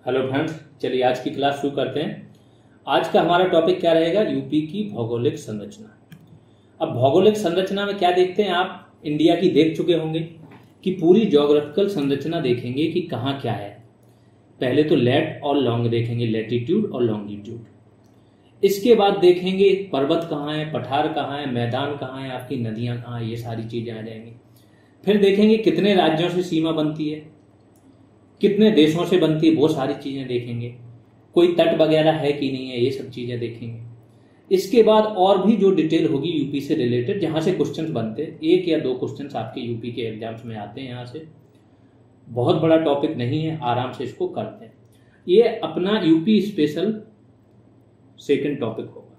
Hello friends, चलिए आज की क्लास शुरू करते हैं। आज का हमारा टॉपिक क्या रहेगा? यूपी की भौगोलिक संरचना। अब भौगोलिक संरचना में क्या देखते हैं? आप इंडिया की देख चुके होंगे कि पूरी ज्योग्राफिकल संरचना देखेंगे कि कहाँ क्या है। पहले तो लैट और लॉन्ग देखेंगे, लैटिट्यूड और लॉन्गिट्यूड। इसके बाद देखेंगे पर्वत कहाँ है, पठार कहाँ है, मैदान कहाँ है, आपकी नदियाँ कहाँ है, ये सारी चीजें आ जाएंगी। फिर देखेंगे कितने राज्यों से सीमा बनती है, कितने देशों से बनती है, वो सारी चीजें देखेंगे। कोई तट वगैरह है कि नहीं है, ये सब चीजें देखेंगे। इसके बाद और भी जो डिटेल होगी यूपी से रिलेटेड, जहां से क्वेश्चंस बनते हैं, 1 या 2 क्वेश्चंस आपके यूपी के एग्जाम्स में आते हैं। यहाँ से बहुत बड़ा टॉपिक नहीं है, आराम से इसको करते हैं। ये अपना यूपी स्पेशल सेकंड टॉपिक होगा।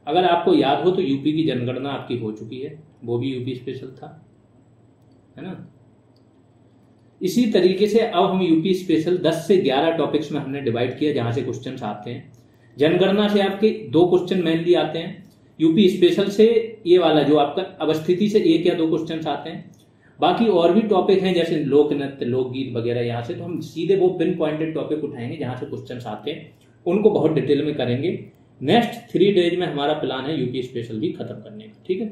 अगर आपको याद हो तो यूपी की जनगणना आपकी हो चुकी है, वो भी यूपी स्पेशल था, है ना। इसी तरीके से अब हम यूपी स्पेशल 10 से 11 टॉपिक्स में हमने डिवाइड किया, जहां से क्वेश्चंस आते हैं। जनगणना से आपके 2 क्वेश्चन मेनली आते हैं। यूपी स्पेशल से ये वाला जो आपका अवस्थिति से 1 या 2 क्वेश्चंस आते हैं। बाकी और भी टॉपिक हैं जैसे लोक नृत्य, लोकगीत वगैरह। यहाँ से तो हम सीधे वो पिन पॉइंटेड टॉपिक उठाएंगे जहां से क्वेश्चंस आते हैं, उनको बहुत डिटेल में करेंगे। नेक्स्ट 3 डेज में हमारा प्लान है यूपी स्पेशल भी खत्म करने का, ठीक है।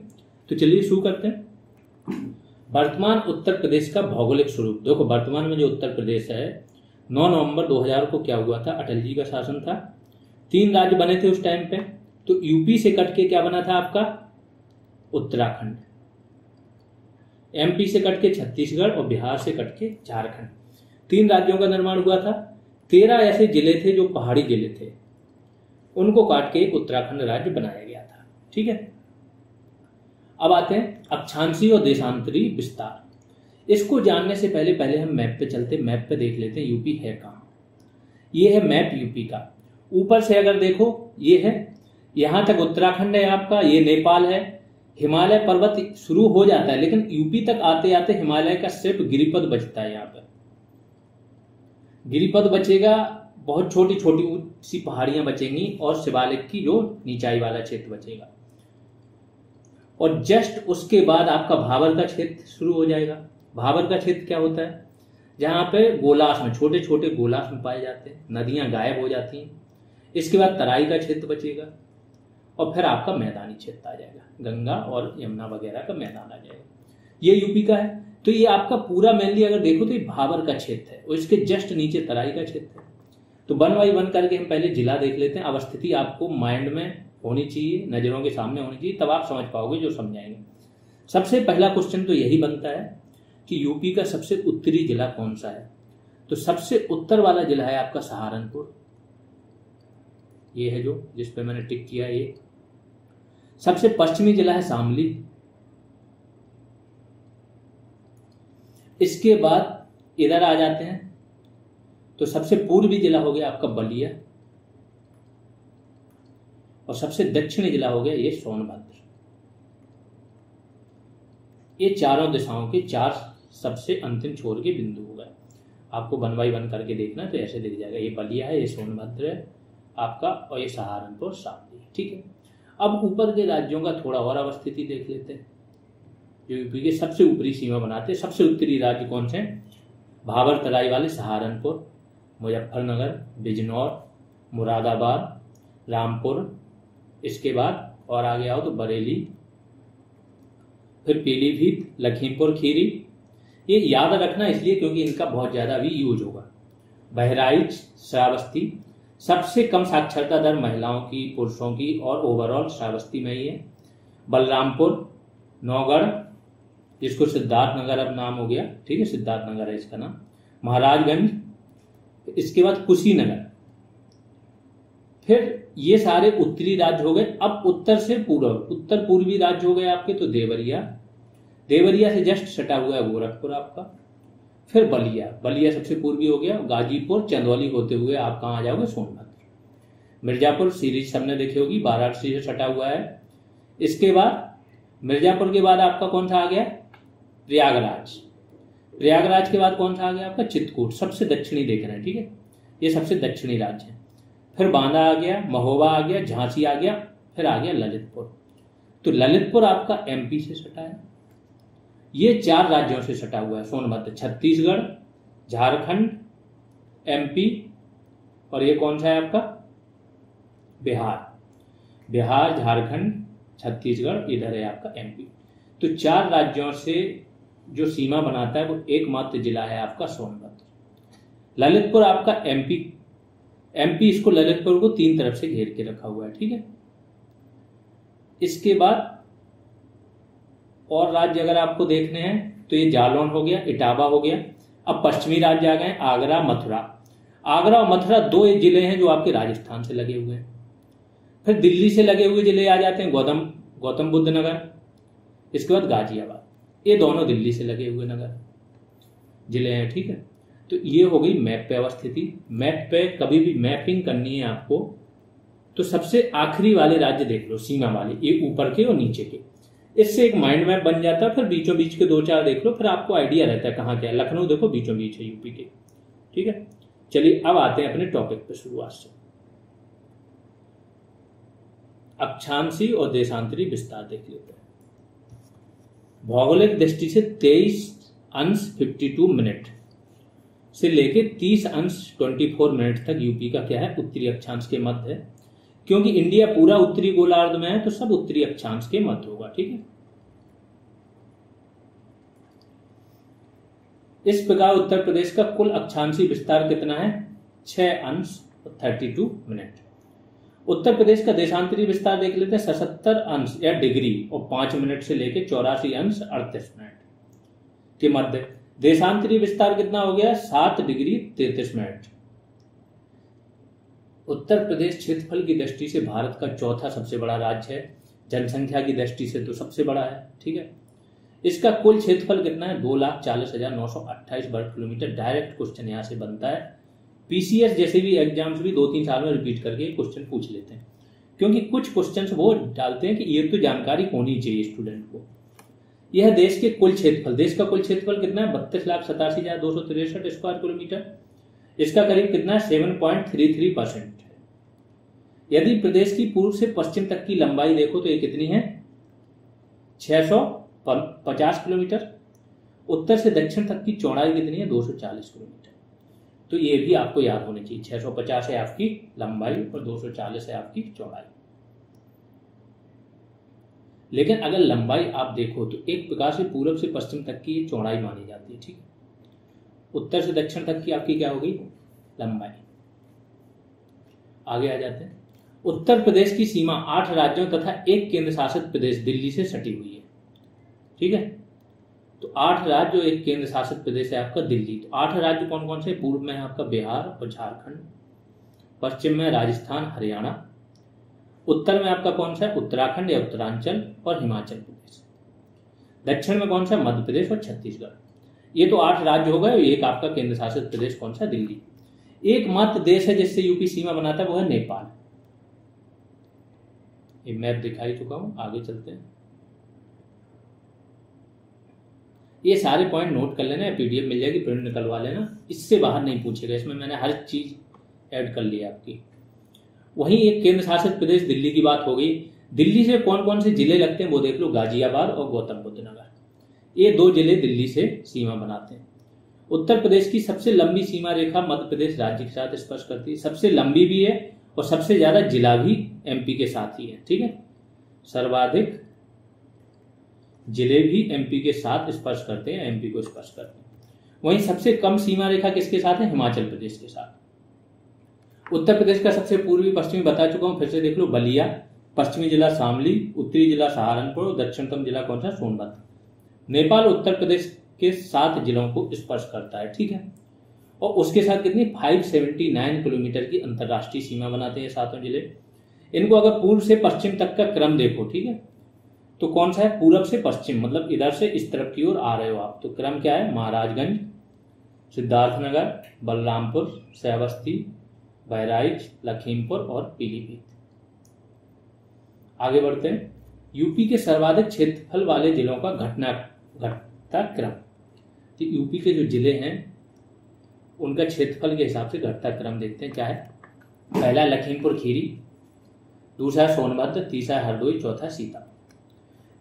तो चलिए शुरू करते हैं। वर्तमान उत्तर प्रदेश का भौगोलिक स्वरूप देखो। वर्तमान में जो उत्तर प्रदेश है, 9 नवंबर 2000 को क्या हुआ था? अटल जी का शासन था। 3 राज्य बने थे उस टाइम पे। तो यूपी से कट के क्या बना था आपका? उत्तराखंड। एमपी से कट के छत्तीसगढ़ और बिहार से कट के झारखंड। 3 राज्यों का निर्माण हुआ था। 13 ऐसे जिले थे जो पहाड़ी जिले थे, उनको काट के उत्तराखंड राज्य बनाया गया था, ठीक है। अब आते हैं अक्षांशीय और देशांतरी विस्तार। इसको जानने से पहले हम मैप पे चलते, मैप पे देख लेते हैं यूपी है कहाँ। ये है मैप यूपी का। ऊपर से अगर देखो, ये है, यहां तक उत्तराखंड है आपका, ये नेपाल है। हिमालय पर्वत शुरू हो जाता है, लेकिन यूपी तक आते आते हिमालय का सिर्फ गिरिपद बचता है। यहाँ पर गिरिपद बचेगा, बहुत छोटी छोटी सी पहाड़ियां बचेंगी और शिवालिक की जो नीचाई वाला क्षेत्र बचेगा। और जस्ट उसके बाद आपका भाबर का क्षेत्र शुरू हो जाएगा। भाबर का क्षेत्र क्या होता है? जहां पे गोलास में, छोटे छोटे गोलास में पाए जाते हैं, नदियां गायब हो जाती हैं। इसके बाद तराई का क्षेत्र बचेगा और फिर आपका मैदानी क्षेत्र आ जाएगा, गंगा और यमुना वगैरह का मैदान आ जाएगा। ये यूपी का है। तो ये आपका पूरा मेनली अगर देखो तो ये भाबर का क्षेत्र है और इसके जस्ट नीचे तराई का क्षेत्र है। तो 1 बाय 1 करके हम पहले जिला देख लेते हैं। अवस्थिति आपको माइंड में होनी चाहिए, नजरों के सामने होनी चाहिए, तब आप समझ पाओगे जो समझाएंगे। सबसे पहला क्वेश्चन तो यही बनता है कि यूपी का सबसे उत्तरी जिला कौन सा है? तो सबसे उत्तर वाला जिला है आपका सहारनपुर। ये है जो जिस पे मैंने टिक किया। ये सबसे पश्चिमी जिला है शामली। इसके बाद इधर आ जाते हैं तो सबसे पूर्वी जिला हो गया आपका बलिया और सबसे दक्षिणी जिला हो गया ये सोनभद्र। ये चारों दिशाओं के 4 सबसे अंतिम छोर के बिंदु हो गए। आपको 1 बाय 1 करके देखना तो ऐसे दिख जाएगा। ये बलिया है, ये सोनभद्र है आपका, और ये सहारनपुर, शामली, ठीक है। अब ऊपर के राज्यों का थोड़ा और अवस्थिति देख लेते हैं, जो यूपी के सबसे ऊपरी सीमा बनाते हैं। सबसे उत्तरी राज्य कौन से हैं? भाबर तराई वाले सहारनपुर, मुजफ्फरनगर, बिजनौर, मुरादाबाद, रामपुर। इसके बाद और आगे आओ तो बरेली, फिर पीलीभीत, लखीमपुर खीरी। ये याद रखना इसलिए क्योंकि इनका बहुत ज्यादा भी यूज होगा। बहराइच, श्रावस्ती। सबसे कम साक्षरता दर महिलाओं की, पुरुषों की और ओवरऑल श्रावस्ती में ही है। बलरामपुर, नौगढ़, जिसको सिद्धार्थ नगर अब नाम हो गया, ठीक है, सिद्धार्थ नगर है इसका नाम, महाराजगंज। इसके बाद कुशीनगर। फिर ये सारे उत्तरी राज्य हो गए। अब उत्तर से पूर्व, उत्तर पूर्वी राज्य हो गए आपके तो देवरिया। देवरिया से जस्ट सटा हुआ है गोरखपुर आपका। फिर बलिया, बलिया सबसे पूर्वी हो गया। गाजीपुर, चंदौली होते हुए आप कहाँ आ जाओगे? सोनभद्र। मिर्जापुर सीरीज सबने देखी होगी, वाराणसी से सटा हुआ है। इसके बाद मिर्जापुर के बाद आपका कौन सा आ गया? प्रयागराज। प्रयागराज के बाद कौन सा आ गया आपका? चित्रकूट। सबसे दक्षिणी देख रहे हैं, ठीक है, ये सबसे दक्षिणी राज्य है। फिर बांदा आ गया, महोबा आ गया, झांसी आ गया, फिर आ गया ललितपुर। तो ललितपुर आपका एमपी से सटा है। ये 4 राज्यों से सटा हुआ है सोनभद्र। छत्तीसगढ़, झारखंड, एमपी और ये कौन सा है आपका बिहार, बिहार, झारखंड, छत्तीसगढ़, इधर है आपका एमपी। तो 4 राज्यों से जो सीमा बनाता है वो एकमात्र जिला है आपका सोनभद्र। ललितपुर आपका एमपी इसको ललितपुर को 3 तरफ से घेर के रखा हुआ है, ठीक है। इसके बाद और राज्य अगर आपको देखने हैं तो ये जालौन हो गया, इटावा हो गया। अब पश्चिमी राज्य आ गए, आगरा, मथुरा। आगरा और मथुरा 2 जिले हैं जो आपके राजस्थान से लगे हुए हैं। फिर दिल्ली से लगे हुए जिले आ जाते हैं गौतम बुद्ध नगर, इसके बाद गाजियाबाद। ये दोनों दिल्ली से लगे हुए नगर जिले हैं, ठीक है। तो ये हो गई मैप पे अवस्थिति। मैप पे कभी भी मैपिंग करनी है आपको तो सबसे आखिरी वाले राज्य देख लो, सीमा वाले, ये ऊपर के और नीचे के। इससे एक माइंड मैप बन जाता है। फिर बीचों बीच के 2-4 देख लो, फिर आपको आइडिया रहता है कहाँ क्या है। लखनऊ देखो बीचों बीच है यूपी के, ठीक है। चलिए अब आते हैं अपने टॉपिक पे शुरुआत से। अक्षांशी और देशांतरी विस्तार देख लेते हैं। भौगोलिक दृष्टि से 23° 52' से लेके 30° 24' तक यूपी का क्या है, उत्तरी अक्षांश के मध्य है। क्योंकि इंडिया पूरा उत्तरी गोलार्ध में है तो सब उत्तरी अक्षांश के मध्य होगा, ठीक है। इस प्रकार उत्तर प्रदेश का कुल अक्षांशी विस्तार कितना है, 6°32'। उत्तर प्रदेश का देशांतरी विस्तार देख लेते हैं, 77° या डिग्री और 5 मिनट से लेकर 84°38' के मध्य। देशांतरी विस्तार कितना हो गया, 7°33'। उत्तर प्रदेश क्षेत्रफल की दृष्टि से भारत का चौथा सबसे बड़ा राज्य है, जनसंख्या की दृष्टि से तो सबसे बड़ा है, ठीक है। इसका कुल क्षेत्रफल कितना है, 2,40,928 वर्ग किलोमीटर। डायरेक्ट क्वेश्चन यहां से बनता है। पीसीएस जैसे भी एग्जाम्स भी 2-3 साल में रिपीट करके क्वेश्चन पूछ लेते हैं, क्योंकि कुछ क्वेश्चन वो डालते हैं कि ये तो जानकारी होनी चाहिए स्टूडेंट को। यह देश के कुल क्षेत्रफल, देश का कुल क्षेत्रफल कितना है, 32,87,263 स्क्वायर किलोमीटर। इसका करीब कितना है, 7.33% है। यदि प्रदेश की पूर्व से पश्चिम तक की लंबाई देखो तो ये कितनी है, 650 किलोमीटर। उत्तर से दक्षिण तक की चौड़ाई कितनी है, 240 किलोमीटर। तो ये भी आपको याद होनी चाहिए, 650 है आपकी लंबाई और 240 है आपकी चौड़ाई। लेकिन अगर लंबाई आप देखो तो एक प्रकार से पूर्व से पश्चिम तक की ये चौड़ाई मानी जाती है, ठीक है। उत्तर से दक्षिण तक की आपकी क्या होगी, लंबाई। आगे आ जाते हैं। उत्तर प्रदेश की सीमा 8 राज्यों तथा एक केंद्र शासित प्रदेश दिल्ली से सटी हुई है, ठीक है। तो 8 राज्य और एक केंद्र शासित प्रदेश है आपका दिल्ली। तो 8 राज्य कौन कौन से, पूर्व में है आपका बिहार और झारखंड, पश्चिम में राजस्थान, हरियाणा, उत्तर में आपका कौन सा है, उत्तराखंड या उत्तरांचल और हिमाचल प्रदेश, दक्षिण में कौन सा, मध्य प्रदेश और छत्तीसगढ़। ये तो 8 राज्य हो गए। एक आपका केंद्र शासित प्रदेश कौन सा, दिल्ली। एकमात्र देश है जिससे यूपी सीमा बनाता है, वो है नेपाल। ये मैप दिखाई चुका हूं, आगे चलते हैं। ये सारे पॉइंट नोट कर लेना, पीडीएफ मिल जाएगी, प्रिंट निकलवा लेना। इससे बाहर नहीं पूछेगा, इसमें मैंने हर चीज ऐड कर ली आपकी। वहीं एक केंद्र शासित प्रदेश दिल्ली की बात हो गई। दिल्ली से कौन कौन से जिले लगते हैं वो देख लो, गाजियाबाद और गौतम बुद्ध नगर। ये 2 जिले दिल्ली से सीमा बनाते हैं। उत्तर प्रदेश की सबसे लंबी सीमा रेखा मध्य प्रदेश राज्य के साथ स्पर्श करती है, सबसे लंबी भी है और सबसे ज्यादा जिला भी एमपी के साथ ही है, ठीक है। सर्वाधिक जिले भी एमपी के साथ स्पर्श करते हैं, एमपी को स्पर्श करते हैं। वहीं सबसे कम सीमा रेखा किसके साथ है, हिमाचल प्रदेश के साथ। उत्तर प्रदेश का सबसे पूर्वी पश्चिमी बता चुका हूं, फिर से देख लो, बलिया, पश्चिमी जिला शामली, उत्तरी जिला सहारनपुर और दक्षिणतम जिला कौन सा, सोनभद्र। नेपाल उत्तर प्रदेश के 7 जिलों को स्पर्श करता है, ठीक है। और उसके साथ कितनी 579 किलोमीटर की अंतरराष्ट्रीय सीमा बनाते हैं 7 जिले। इनको अगर पूर्व से पश्चिम तक का क्रम देखो, ठीक है, तो कौन सा है, पूरब से पश्चिम, मतलब इधर से इस तरफ की ओर आ रहे हो आप, तो क्रम क्या है, महाराजगंज, सिद्धार्थनगर, बलरामपुर, श्रावस्ती, बहराइच, लखीमपुर और पीलीभीत। आगे बढ़ते हैं। यूपी के सर्वाधिक क्षेत्रफल वाले जिलों का घटता क्रम। तो यूपी के जो जिले हैं उनका क्षेत्रफल के हिसाब से घटता क्रम देखते हैं, क्या है। पहला लखीमपुर खीरी, दूसरा सोनभद्र, तीसरा हरदोई, चौथा सीतापुर।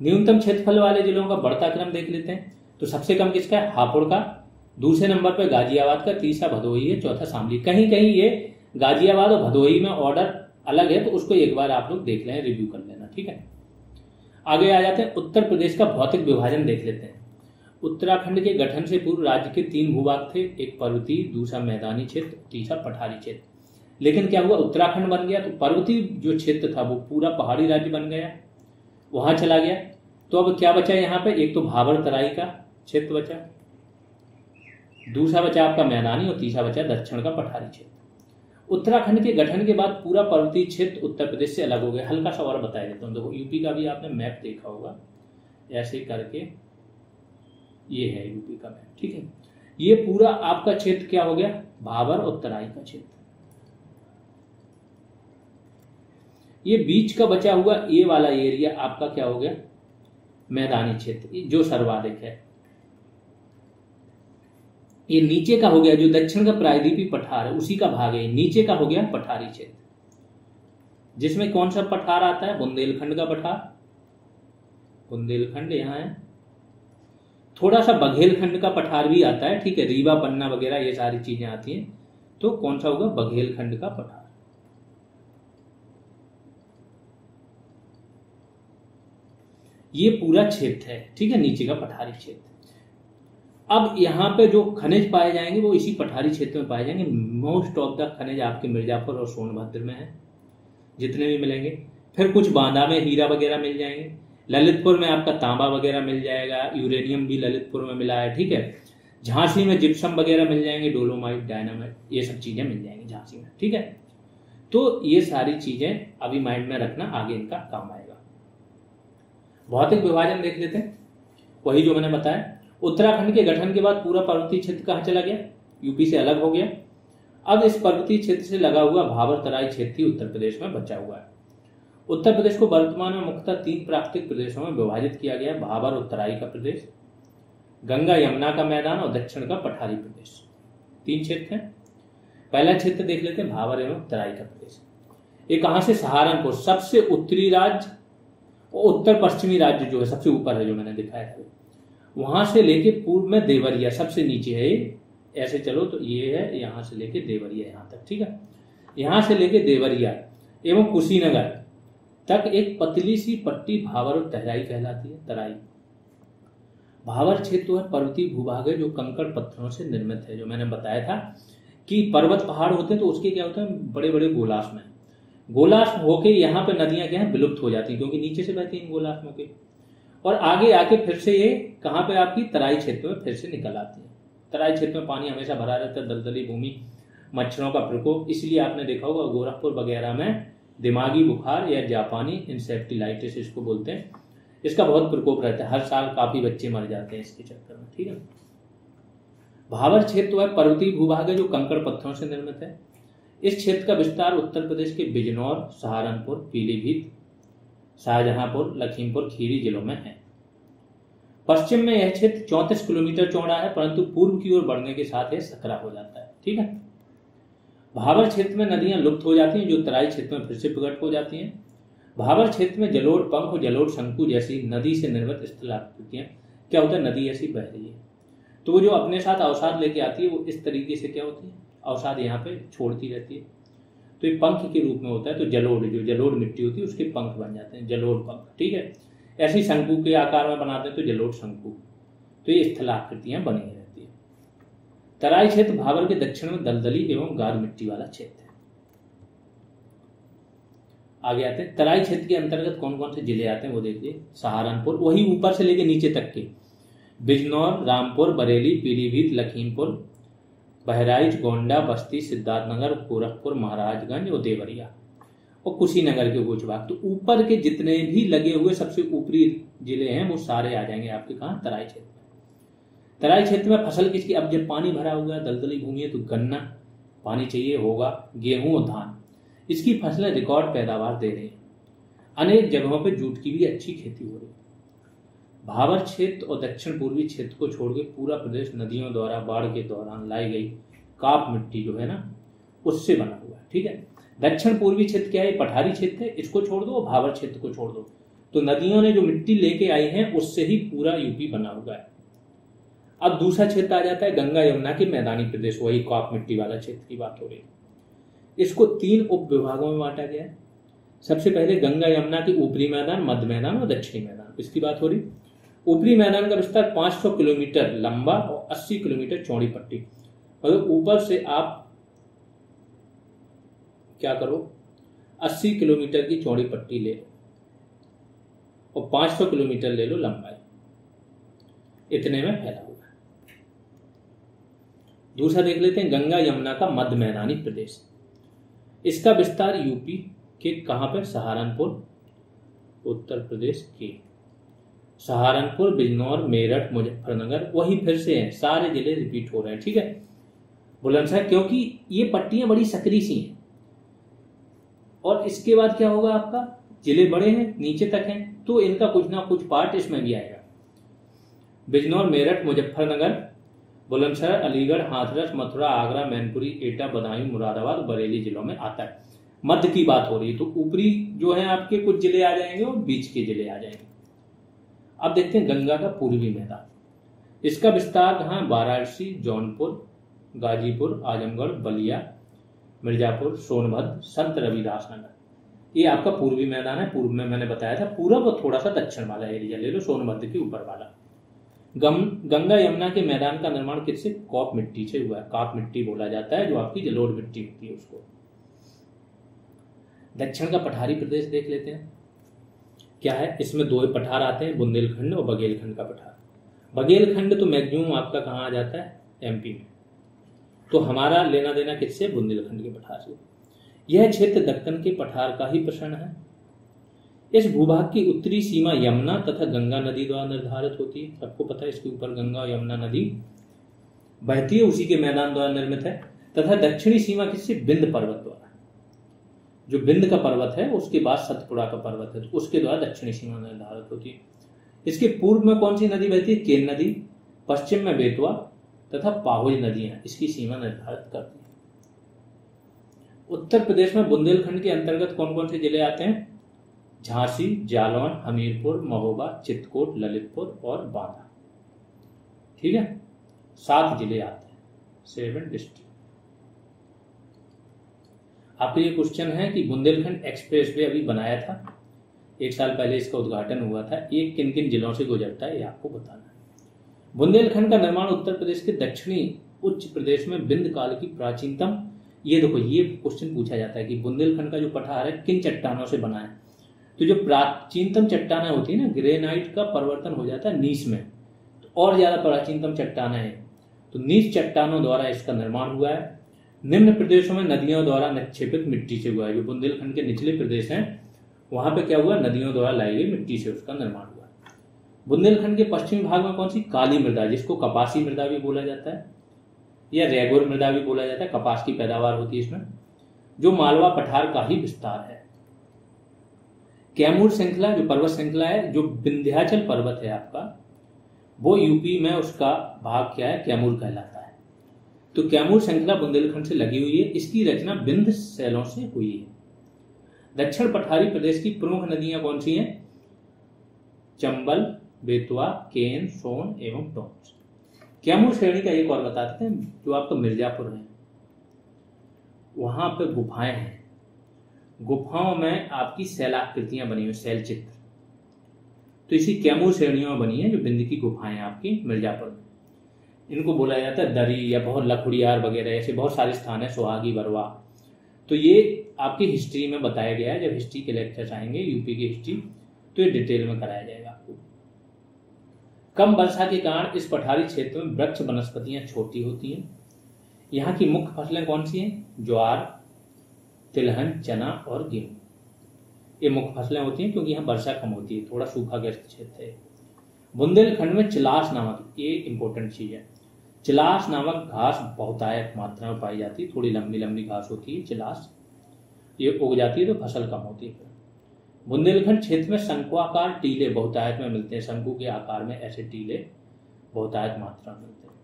न्यूनतम क्षेत्रफल वाले जिलों का बढ़ता क्रम देख लेते हैं। तो सबसे कम किसका है, हापुड़ का, दूसरे नंबर पर गाजियाबाद का, तीसरा भदोही है, चौथा शामली। कहीं कहीं ये गाजियाबाद और भदोही में ऑर्डर अलग है, तो उसको एक बार आप लोग देख लें, रिव्यू कर लेना, ठीक है। आगे आ जाते हैं, उत्तर प्रदेश का भौतिक विभाजन देख लेते हैं। उत्तराखंड के गठन से पूर्व राज्य के 3 भूभाग थे, एक पर्वतीय, दूसरा मैदानी क्षेत्र, तीसरा पठारी क्षेत्र। लेकिन क्या हुआ, उत्तराखंड बन गया तो पर्वतीय जो क्षेत्र था वो पूरा पहाड़ी राज्य बन गया, वहां चला गया। तो अब क्या बचा यहाँ पे, एक तो भाबर तराई का क्षेत्र बचा, दूसरा बचा आपका मैदानी और तीसरा बचा दक्षिण का पठारी क्षेत्र। उत्तराखंड के गठन के बाद पूरा पर्वतीय क्षेत्र उत्तर प्रदेश से अलग हो गया। हल्का सा और बताया देता हूँ, देखो यूपी का भी आपने मैप देखा होगा, ऐसे करके ये है यूपी का मैप, ठीक है। ये पूरा आपका क्षेत्र क्या हो गया, भाबर और तराई का क्षेत्र। ये बीच का बचा हुआ ये वाला एरिया आपका क्या हो गया, मैदानी क्षेत्र, जो सर्वाधिक है। ये नीचे का हो गया जो दक्षिण का प्रायद्वीपीय पठार है, उसी का भाग है, नीचे का हो गया पठारी क्षेत्र, जिसमें कौन सा पठार आता है, बुंदेलखंड का पठार, बुंदेलखंड यहाँ है। थोड़ा सा बघेलखंड का पठार भी आता है, ठीक है, रीवा पन्ना वगैरह ये सारी चीजें आती हैं। तो कौन सा होगा, बघेलखंड का पठार। ये पूरा क्षेत्र है, ठीक है, नीचे का पठारी क्षेत्र। अब यहाँ पे जो खनिज पाए जाएंगे वो इसी पठारी क्षेत्र में पाए जाएंगे। मोस्ट ऑफ द खनिज आपके मिर्जापुर और सोनभद्र में है, जितने भी मिलेंगे। फिर कुछ बांदा में हीरा वगैरह मिल जाएंगे, ललितपुर में आपका तांबा वगैरह मिल जाएगा, यूरेनियम भी ललितपुर में मिला है, ठीक है। झांसी में जिप्सम वगैरह मिल जाएंगे, डोलोमाइट, डायनामाइट, ये सब चीजें मिल जाएंगी झांसी में, ठीक है। तो ये सारी चीजें अभी माइंड में रखना, आगे इनका काम आएगा। भौतिक विभाजन देख लेते हैं, वही जो मैंने बताया। उत्तराखंड के गठन के बाद पूरा पर्वतीय क्षेत्र कहाँ चला गया, यूपी से अलग हो गया। अब इस पर्वतीय क्षेत्र से लगा हुआ भाबर तराई क्षेत्र ही उत्तर प्रदेश में बचा हुआ है। उत्तर प्रदेश को वर्तमान में मुख्यतः 3 प्राकृतिक प्रदेशों में विभाजित किया गया है, भाबर और तराई का प्रदेश, गंगा यमुना का मैदान और दक्षिण का पठारी प्रदेश। 3 क्षेत्र हैं। पहला क्षेत्र देख लेते हैं, भाबर एवं तराई का प्रदेश। ये कहां से, सहारनपुर, सबसे उत्तरी राज्य और उत्तर पश्चिमी राज्य जो है सबसे ऊपर है, जो मैंने दिखाया था, वहां से लेके पूर्व में देवरिया सबसे नीचे है। ऐसे चलो तो ये है, यहां से लेके देवरिया यहां तक, ठीक है। यहां से लेके देवरिया एवं कुशीनगर तक एक पतली सी पट्टी भाबर और तराई कहलाती है। तराई भाबर क्षेत्र है पर्वतीय भूभाग है जो कंकड़ पत्थरों से निर्मित है। जो मैंने बताया था कि पर्वत पहाड़ होते हैं तो उसके क्या होते हैं, बड़े बड़े गोलाश्म है। गोलाश्म होके यहाँ पे नदियां क्या है, विलुप्त हो जाती हैं, क्योंकि नीचे से बहती हैं गोलाश्मों के, और आगे आके फिर से ये कहाँ पे, आपकी तराई क्षेत्र में फिर से निकल आती है। तराई क्षेत्र में पानी हमेशा भरा रहता है, दलदली भूमि, मच्छरों का प्रकोप, इसलिए आपने देखा होगा गोरखपुर वगैरह में दिमागी बुखार या जापानी इंसेप्टिलाइटिस इसको बोलते हैं, इसका बहुत प्रकोप रहता है। हर साल काफी बच्चे मर जाते हैं इसके चक्कर में, ठीक है। भाबर क्षेत्र है पर्वतीय भूभाग है जो कंकड़ पत्थरों से निर्मित है। इस क्षेत्र का विस्तार उत्तर प्रदेश के बिजनौर, सहारनपुर, पीलीभीत, शाहजहांपुर, लखीमपुर खीरी जिलों में है। पश्चिम में यह क्षेत्र 34 किलोमीटर चौड़ा है, परंतु पूर्व की ओर बढ़ने के साथ यह सकरा हो जाता है, ठीक है। भाबर क्षेत्र में नदियां लुप्त हो जाती हैं, जो तराई क्षेत्र में फिर से प्रकट हो जाती हैं। भाबर क्षेत्र में जलोढ़ पंख और जलोढ़ शंकु जैसी नदी से निर्मित स्थलाकृतियां, क्या होता है, नदी ऐसी बह रही है तो वो जो अपने साथ अवसाद लेके आती है, वो इस तरीके से क्या होती है, अवसाद यहाँ पे छोड़ती रहती है, तो ये पंख के रूप में होता है। तो जलोढ़, जो जलोढ़ मिट्टी होती है उसके पंख बन जाते हैं, जलोढ़ पंख, ठीक है। ऐसी शंकु के आकार में बनाते हैं तो जलोढ़ शंकु, तो ये स्थलाकृतियां बनी रहती है। तराई क्षेत्र भाबर के दक्षिण में दलदली एवं गाद मिट्टी वाला क्षेत्र है। आगे आते हैं, तराई क्षेत्र के अंतर्गत कौन कौन से जिले आते हैं वो देखिए। सहारनपुर, वही ऊपर से लेके नीचे तक के, बिजनौर, रामपुर, बरेली, पीलीभीत, लखीमपुर, बहराइच, गोंडा, बस्ती, सिद्धार्थनगर, गोरखपुर, महाराजगंज और देवरिया और कुशीनगर के कुछ भाग। तो ऊपर के जितने भी लगे हुए सबसे ऊपरी जिले हैं वो सारे आ जाएंगे आपके कहाँ, तराई क्षेत्र में। तराई क्षेत्र में फसल किसकी, अब जब पानी भरा हुआ है, दलदली भूमि है, तो गन्ना पानी चाहिए होगा, गेहूं और धान, इसकी फसलें रिकॉर्ड पैदावार दे रही हैं। अनेक जगहों पर जूट की भी अच्छी खेती हो रही है। भाबर क्षेत्र और दक्षिण पूर्वी क्षेत्र को छोड़ के पूरा प्रदेश नदियों द्वारा बाढ़ के दौरान लाई गई काप मिट्टी जो है ना, उससे बना हुआ है, ठीक है। दक्षिण पूर्वी क्षेत्र क्या है, पठारी क्षेत्र है, इसको छोड़ दो, भाबर क्षेत्र को छोड़ दो, तो नदियों ने जो मिट्टी लेके आई है उससे ही पूरा यूपी बना हुआ है। अब दूसरा क्षेत्र आ जाता है गंगा यमुना के मैदानी प्रदेश, वही काप मिट्टी वाला क्षेत्र की बात हो रही है। इसको 3 उप विभागों में बांटा गया है। सबसे पहले गंगा यमुना के ऊपरी मैदान, मध्य मैदान और दक्षिणी मैदान, इसकी बात हो रही। ऊपरी मैदान का विस्तार 500 किलोमीटर लंबा और 80 किलोमीटर चौड़ी पट्टी। मतलब ऊपर से आप क्या करो, 80 किलोमीटर की चौड़ी पट्टी ले लो और 500 किलोमीटर ले लो लंबाई, इतने में फैला हुआ है। दूसरा देख लेते हैं गंगा यमुना का मध्य मैदानी प्रदेश। इसका विस्तार यूपी के कहां पे, सहारनपुर, उत्तर प्रदेश के सहारनपुर, बिजनौर, मेरठ, मुजफ्फरनगर, वही फिर से हैं, सारे जिले रिपीट हो रहे हैं। ठीक है, बुलंदशहर, क्योंकि ये पट्टियां बड़ी सकरी सी हैं। और इसके बाद क्या होगा, आपका जिले बड़े हैं, नीचे तक हैं, तो इनका कुछ ना कुछ पार्ट इसमें भी आएगा। बिजनौर, मेरठ, मुजफ्फरनगर, बुलंदशहर, अलीगढ़, हाथरस, मथुरा, आगरा, मैनपुरी, एटा, बदायूं, मुरादाबाद, बरेली जिलों में आता है। मध्य की बात हो रही है, तो ऊपरी जो है आपके कुछ जिले आ जाएंगे और बीच के जिले आ जाएंगे। अब देखते हैं गंगा का पूर्वी मैदान। इसका विस्तार कहाँ, वाराणसी, जौनपुर, गाजीपुर, आजमगढ़, बलिया, मिर्जापुर, सोनभद्र, संत रविदास नगर, ये आपका पूर्वी मैदान है। पूर्व में मैंने बताया था, पूरब और थोड़ा सा दक्षिण वाला एरिया ले लो, सोनभद्र के ऊपर वाला। गंगा यमुना के मैदान का निर्माण किससे, कॉप मिट्टी से हुआ है। कॉप मिट्टी बोला जाता है, जो आपकी जलोढ़ मिट्टी होती है उसको। दक्षिण का पठारी प्रदेश देख लेते हैं क्या है। इसमें 2 पठार आते हैं, बुंदेलखंड और बघेलखंड का पठार। बघेलखंड तो मैक्सिमम आपका कहाँ आ जाता है, एमपी में। तो हमारा लेना देना किससे, बुंदेलखंड के पठार से। यह क्षेत्र दक्कन के पठार का ही प्रश्न है। इस भूभाग की उत्तरी सीमा यमुना तथा गंगा नदी द्वारा निर्धारित होती है। सबको पता है इसके ऊपर गंगा और यमुना नदी बहती है, उसी के मैदान द्वारा निर्मित है। तथा दक्षिणी सीमा किससे, बिंद पर्वत द्वारा। जो बिंद का पर्वत है उसके बाद सतपुड़ा का पर्वत है, तो उसके द्वारा दक्षिणी सीमा निर्धारित होती है। इसके पूर्व में कौन सी नदी बहती है, केन नदी। पश्चिम में बेतवा तथा पाहुज नदियां इसकी सीमा निर्धारित करती है। उत्तर प्रदेश में बुंदेलखंड के अंतर्गत कौन कौन से जिले आते हैं, झांसी, जालौन, हमीरपुर, महोबा, चित्रकूट, ललितपुर और बांदा। ठीक है, 7 जिले आते हैं, 7 डिस्ट्रिक्ट। आपको ये क्वेश्चन है कि बुंदेलखंड एक्सप्रेसवे अभी बनाया था, 1 साल पहले इसका उद्घाटन हुआ था, ये किन किन जिलों से गुजरता है ये आपको बताना है। बुंदेलखंड का निर्माण उत्तर प्रदेश के दक्षिणी उच्च प्रदेश में बिंद काल की प्राचीनतम, ये देखो ये क्वेश्चन पूछा जाता है कि बुंदेलखंड का जो पठार है किन चट्टानों से बना है। तो जो प्राचीनतम चट्टानें होती है ना, ग्रेनाइट का परिवर्तन हो जाता है नीस में, तो और ज्यादा प्राचीनतम चट्टानें हैं, तो नीस चट्टानों द्वारा इसका निर्माण हुआ है। निम्न प्रदेशों में नदियों द्वारा निक्षेपित मिट्टी से हुआ है। जो बुंदेलखंड के निचले प्रदेश हैं वहां पे क्या हुआ, नदियों द्वारा लाई गई मिट्टी से उसका निर्माण हुआ। बुंदेलखंड के पश्चिमी भाग में कौन सी, काली मृदा, जिसको कपासी मृदा भी बोला जाता है या रेगुर मृदा भी बोला जाता है, कपास की पैदावार होती है इसमें, जो मालवा पठार का ही विस्तार है। कैमूर श्रृंखला जो पर्वत श्रृंखला है, जो विंध्याचल पर्वत है आपका, वो यूपी में उसका भाग क्या है, कैमूर कहलाता है। तो कैमूर श्रृंखला बुंदेलखंड से लगी हुई है। इसकी रचना बिंद शैलों से हुई है। दक्षिण पठारी प्रदेश की प्रमुख नदियां कौन सी हैं, चंबल, बेतवा, केन, सोन एवं टोंस। कैमूर श्रेणी का एक और बताते हैं, जो आपका मिर्जापुर है, वहां पे गुफाएं हैं। गुफाओं में आपकी शैलाकृतियां बनी हुई, शैल चित्र, तो इसी कैमूर श्रेणियों में बनी है जो बिंद की गुफाएं आपकी मिर्जापुर में। इनको बोला जाता है दरी या बहुत लखुड़ियार वगैरह, ऐसे बहुत सारे स्थान है, सुहागी, बरवा। तो ये आपकी हिस्ट्री में बताया गया है, जब हिस्ट्री के लेक्चर्स आएंगे यूपी की हिस्ट्री, तो ये डिटेल में कराया जाएगा आपको। कम वर्षा के कारण इस पठारी क्षेत्र में वृक्ष वनस्पतियां छोटी होती हैं। यहाँ की मुख्य फसलें कौन सी हैं, ज्वार, तिलहन, चना और गेहूं, ये मुख्य फसलें होती हैं, क्योंकि यहाँ वर्षा कम होती है, थोड़ा सूखाग्रस्त क्षेत्र है। बुंदेलखंड में चिलास नामक, ये इंपॉर्टेंट चीज है, चिलास नामक घास बहुतायत मात्रा में पाई जाती है। थोड़ी लंबी लंबी घास होती है चिलास, ये उग जाती है तो फसल कम होती है। बुंदेलखंड क्षेत्र में शंकुआकार टीले बहुतायत में मिलते हैं, शंकु के आकार में ऐसे टीले बहुतायत मात्रा में मिलते हैं।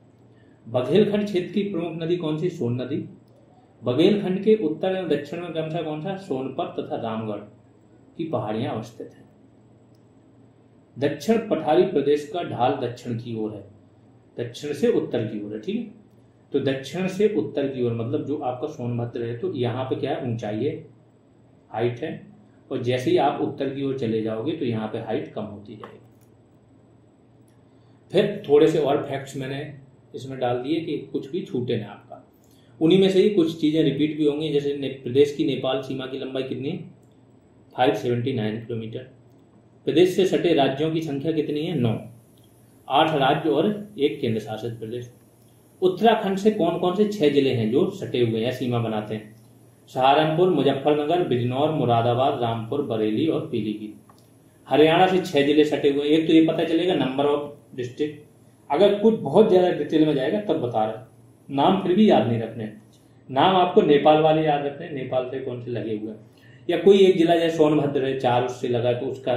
बघेलखंड क्षेत्र की प्रमुख नदी कौन सी, सोन नदी। बघेलखंड के उत्तर एवं दक्षिण में क्रमशः कौन सा, सोनपत तथा रामगढ़ की पहाड़ियां अवस्थित हैं। दक्षिण पठारी प्रदेश का ढाल दक्षिण की ओर है, दक्षिण से उत्तर की ओर है। ठीक है, तो दक्षिण से उत्तर की ओर मतलब जो आपका सोनभद्र है, तो यहाँ पे क्या है, ऊंचाई है, हाइट है, और जैसे ही आप उत्तर की ओर चले जाओगे तो यहाँ पे हाइट कम होती जाएगी। फिर थोड़े से और फैक्ट्स मैंने इसमें डाल दिए कि कुछ भी छूटे ना आपका। उन्हीं में से ही कुछ चीजें रिपीट भी होंगी, जैसे प्रदेश की नेपाल सीमा की लंबाई कितनी, 579 किलोमीटर। प्रदेश से सटे राज्यों की संख्या कितनी है, 9, 8 राज्य और 1 केंद्र शासित प्रदेश। उत्तराखंड से कौन कौन से 6 जिले हैं जो सटे हुए हैं, सीमा बनाते हैं, सहारनपुर, मुजफ्फरनगर, बिजनौर, मुरादाबाद, रामपुर, बरेली और पीलीभीत। हरियाणा से 6 जिले सटे हुए हैं। एक तो ये पता चलेगा नंबर ऑफ डिस्ट्रिक्ट, अगर कुछ बहुत ज्यादा डिटेल में जाएगा तब बता रहा, नाम फिर भी याद नहीं रखने, नाम आपको नेपाल वाले याद रखने, नेपाल से कौन से लगे हुए हैं, या कोई एक जिला जैसे सोनभद्र है 4 उससे लगा तो उसका।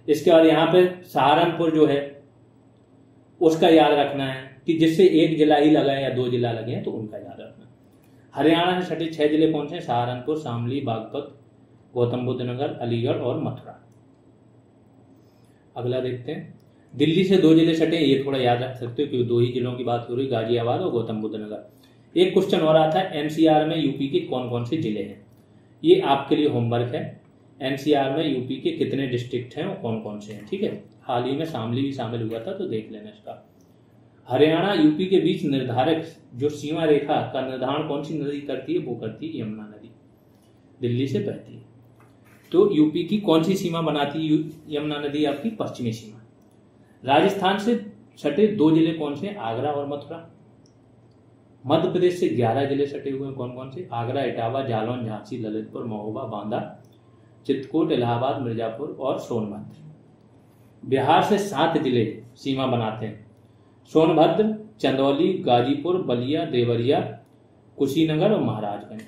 इसके बाद यहाँ पे सहारनपुर जो है उसका याद रखना है कि जिससे एक जिला ही लगा है या 2 जिला लगे हैं तो उनका याद रखना। हरियाणा से सटे 6 जिले कौन से, सहारनपुर, शामली, बागपत, गौतम बुद्ध नगर, अलीगढ़ और मथुरा। अगला देखते हैं, दिल्ली से 2 जिले सटे, ये थोड़ा याद रख सकते हो क्योंकि 2 ही जिलों की बात हो रही, गाजियाबाद और गौतम बुद्ध नगर। एक क्वेश्चन और आता है, एनसीआर में यूपी के कौन कौन से जिले हैं, ये आपके लिए होमवर्क है। एनसीआर में यूपी के कितने डिस्ट्रिक्ट हैं और कौन कौन से हैं, ठीक है। हाल ही में शामली भी शामिल हुआ था तो देख लेना इसका। हरियाणा यूपी के बीच निर्धारक जो सीमा रेखा का निर्धारण कौन सी नदी करती है, वो करती है यमुना नदी, दिल्ली से बहती है। तो यूपी की कौन सी सीमा बनाती है यमुना नदी, आपकी पश्चिमी सीमा। राजस्थान से सटे 2 जिले कौन से, आगरा और मथुरा। मध्य प्रदेश से 11 जिले सटे हुए हैं, कौन कौन से, आगरा, इटावा, जालौन, झांसी, ललितपुर, महोबा, बांदा, चित्रकूट, इलाहाबाद, मिर्जापुर और सोनभद्र। बिहार से 7 जिले सीमा बनाते हैं, सोनभद्र, चंदौली, गाजीपुर, बलिया, देवरिया, कुशीनगर और महाराजगंज।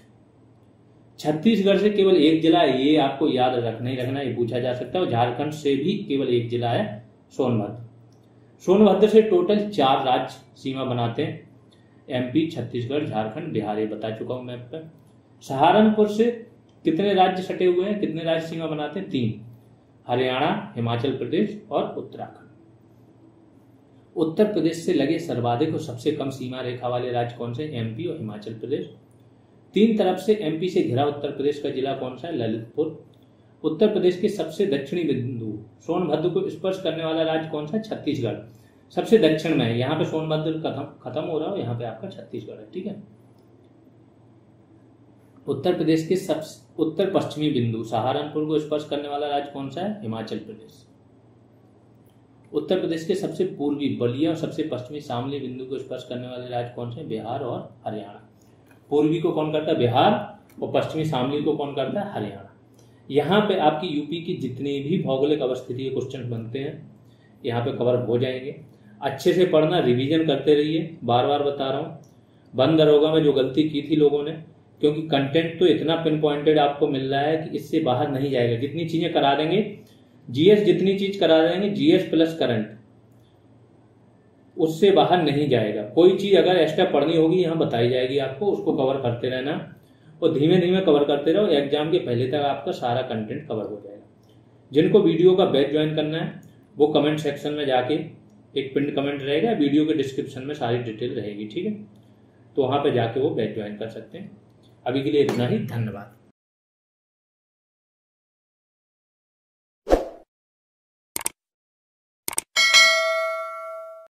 छत्तीसगढ़ से केवल 1 जिला है, ये आपको याद रखना ही रखना, ये पूछा जा सकता है। और झारखंड से भी केवल 1 जिला है, सोनभद्र। सोनभद्र से टोटल 4 राज्य सीमा बनाते हैं, एमपी, छत्तीसगढ़, झारखंड, बिहार, ये बता चुका हूं मैप पर। सहारनपुर से कितने राज्य सटे हुए हैं, कितने राज्य सीमा बनाते हैं, 3, हरियाणा, हिमाचल प्रदेश और उत्तराखंड। उत्तर प्रदेश से लगे सर्वाधिक और सबसे कम सीमा रेखा वाले राज्य कौन से, एमपी और हिमाचल प्रदेश। 3 तरफ से एमपी से घिरा उत्तर प्रदेश का जिला कौन सा है, ललितपुर। उत्तर प्रदेश के सबसे दक्षिणी बिंदु सोनभद्र को स्पर्श करने वाला राज्य कौन सा है, छत्तीसगढ़, सबसे दक्षिण में है। यहाँ पे सोनभद्र खत्म हो रहा है, यहाँ पे आपका छत्तीसगढ़ है, ठीक है। उत्तर प्रदेश के उत्तर पश्चिमी बिंदु सहारनपुर को स्पर्श करने वाला राज्य कौन सा है, हिमाचल प्रदेश। उत्तर प्रदेश के सबसे पूर्वी बलिया और सबसे पश्चिमी शामली बिंदु को स्पर्श करने वाले राज्य कौन से, बिहार और हरियाणा। पूर्वी को कौन करता है, बिहार, और पश्चिमी शामली को कौन करता है, हरियाणा। यहाँ पे आपकी यूपी की जितनी भी भौगोलिक अवस्थिति के क्वेश्चन बनते हैं यहाँ पे कवर हो जाएंगे। अच्छे से पढ़ना, रिवीजन करते रहिए, बार बार बता रहा हूँ। बंद दरोगा में जो गलती की थी लोगों ने, क्योंकि कंटेंट तो इतना पिन पॉइंटेड आपको मिल रहा है कि इससे बाहर नहीं जाएगा। जितनी चीजें करा देंगे, जीएस जितनी चीज करा देंगे, जीएस प्लस करंट, उससे बाहर नहीं जाएगा। कोई चीज अगर एक्स्ट्रा पढ़नी होगी यहाँ बताई जाएगी आपको, उसको कवर करते रहना और धीमे धीमे कवर करते रहो। एग्जाम के पहले तक आपका सारा कंटेंट कवर हो जाएगा। जिनको वीडियो का बैच ज्वाइन करना है वो कमेंट सेक्शन में जाके, एक पिन कमेंट रहेगा, वीडियो के डिस्क्रिप्शन में सारी डिटेल रहेगी, ठीक है। तो वहां पे जाके वो बैच ज्वाइन कर सकते हैं। अभी के लिए इतना ही, धन्यवाद।